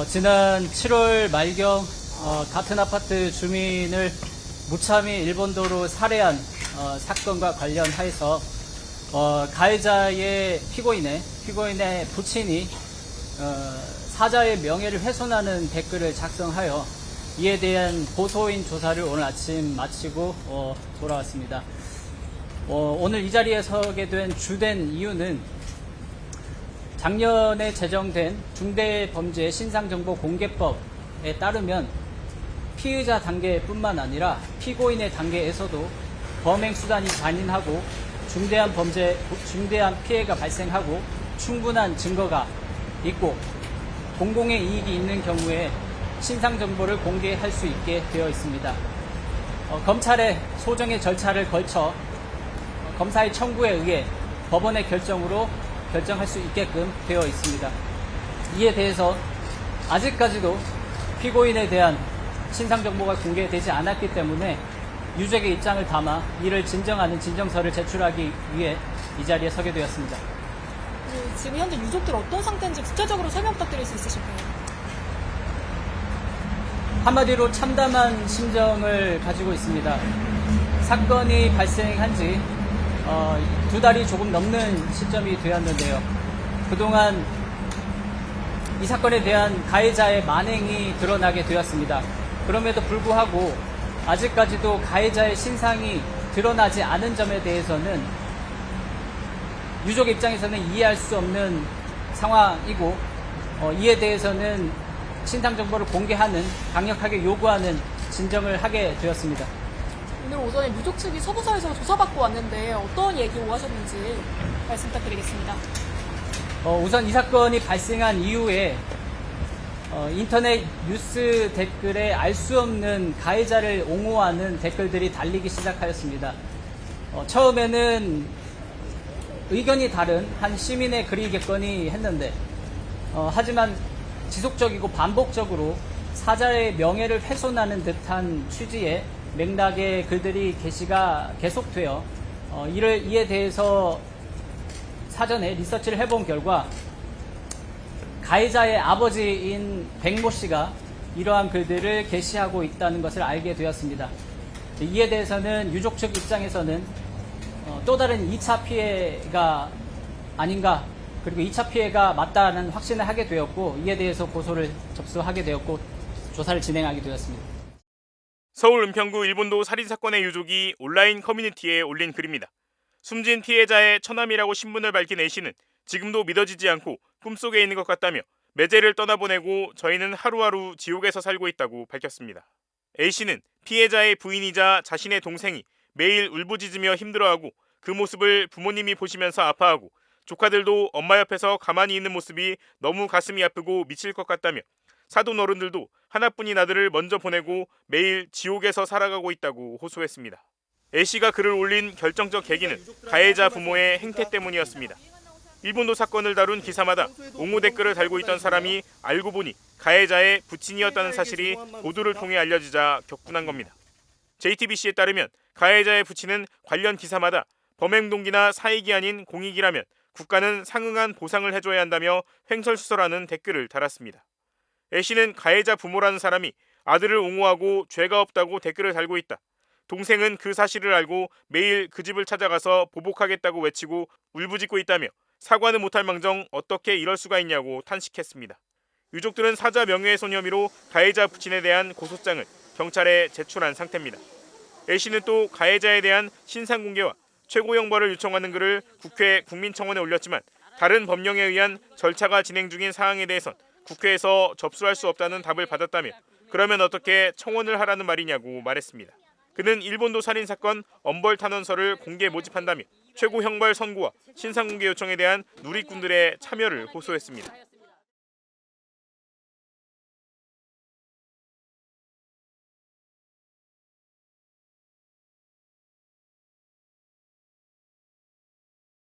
지난 7월 말경 같은 아파트 주민을 무참히 일본도로 살해한 사건과 관련하여서 가해자의 피고인의 부친이 사자의 명예를 훼손하는 댓글을 작성하여 이에 대한 고소인 조사를 오늘 아침 마치고 돌아왔습니다. 오늘 이 자리에 서게 된 주된 이유는 작년에 제정된 중대범죄 신상정보공개법에 따르면 피의자 단계뿐만 아니라 피고인의 단계에서도 범행 수단이 잔인하고 중대한 피해가 발생하고 충분한 증거가 있고 공공의 이익이 있는 경우에 신상정보를 공개할 수 있게 되어 있습니다. 검찰의 소정의 절차를 거쳐 검사의 청구에 의해 법원의 결정으로 결정할 수 있게끔 되어 있습니다. 이에 대해서 아직까지도 피고인에 대한 신상정보가 공개되지 않았기 때문에 유족의 입장을 담아 이를 진정하는 진정서를 제출하기 위해 이 자리에 서게 되었습니다. 지금 현재 유족들 어떤 상태인지 구체적으로 설명 부탁드릴 수 있으실까요? 한마디로 참담한 심정을 가지고 있습니다. 사건이 발생한 지 2달이 조금 넘는 시점이 되었는데요. 그동안 이 사건에 대한 가해자의 만행이 드러나게 되었습니다. 그럼에도 불구하고 아직까지도 가해자의 신상이 드러나지 않은 점에 대해서는 유족 입장에서는 이해할 수 없는 상황이고 이에 대해서는 신상 정보를 공개하는 강력하게 요구하는 진정을 하게 되었습니다. 오늘 오전에 유족 측이 서부서에서 조사받고 왔는데 어떤 얘기 오가셨는지 말씀 부탁드리겠습니다. 우선 이 사건이 발생한 이후에 인터넷 뉴스 댓글에 알 수 없는 가해자를 옹호하는 댓글들이 달리기 시작하였습니다. 처음에는 의견이 다른 한 시민의 글이겠거니 했는데 하지만 지속적이고 반복적으로 사자의 명예를 훼손하는 듯한 취지의 맥락의 글들이 게시가 계속되어 이에 대해서 사전에 리서치를 해본 결과 가해자의 아버지인 백모 씨가 이러한 글들을 게시하고 있다는 것을 알게 되었습니다. 이에 대해서는 유족 측 입장에서는 또 다른 2차 피해가 아닌가, 그리고 2차 피해가 맞다는 확신을 하게 되었고 이에 대해서 고소를 접수하게 되었고 조사를 진행하게 되었습니다. 서울 은평구 일본도 살인사건의 유족이 온라인 커뮤니티에 올린 글입니다. 숨진 피해자의 처남이라고 신분을 밝힌 A씨는 지금도 믿어지지 않고 꿈속에 있는 것 같다며 매제를 떠나보내고 저희는 하루하루 지옥에서 살고 있다고 밝혔습니다. A씨는 피해자의 부인이자 자신의 동생이 매일 울부짖으며 힘들어하고 그 모습을 부모님이 보시면서 아파하고 조카들도 엄마 옆에서 가만히 있는 모습이 너무 가슴이 아프고 미칠 것 같다며 사돈 어른들도 하나뿐인 아들을 먼저 보내고 매일 지옥에서 살아가고 있다고 호소했습니다. A씨가 글을 올린 결정적 계기는 가해자 부모의 행태 때문이었습니다. 일본도 사건을 다룬 기사마다 옹호 댓글을 달고 있던 사람이 알고 보니 가해자의 부친이었다는 사실이 보도를 통해 알려지자 격분한 겁니다. JTBC에 따르면 가해자의 부친은 관련 기사마다 범행 동기나 사익이 아닌 공익이라면 국가는 상응한 보상을 해줘야 한다며 횡설수설하는 댓글을 달았습니다. A씨는 가해자 부모라는 사람이 아들을 옹호하고 죄가 없다고 댓글을 달고 있다. 동생은 그 사실을 알고 매일 그 집을 찾아가서 보복하겠다고 외치고 울부짖고 있다며 사과는 못할 망정 어떻게 이럴 수가 있냐고 탄식했습니다. 유족들은 사자 명예훼손 혐의로 가해자 부친에 대한 고소장을 경찰에 제출한 상태입니다. A씨는 또 가해자에 대한 신상 공개와 최고 형벌을 요청하는 글을 국회 국민청원에 올렸지만 다른 법령에 의한 절차가 진행 중인 사항에 대해선 국회에서 접수할 수 없다는 답을 받았다며 그러면 어떻게 청원을 하라는 말이냐고 말했습니다. 그는 일본도 살인사건 엄벌탄원서를 공개 모집한다며 최고 형벌 선고와 신상공개 요청에 대한 누리꾼들의 참여를 호소했습니다.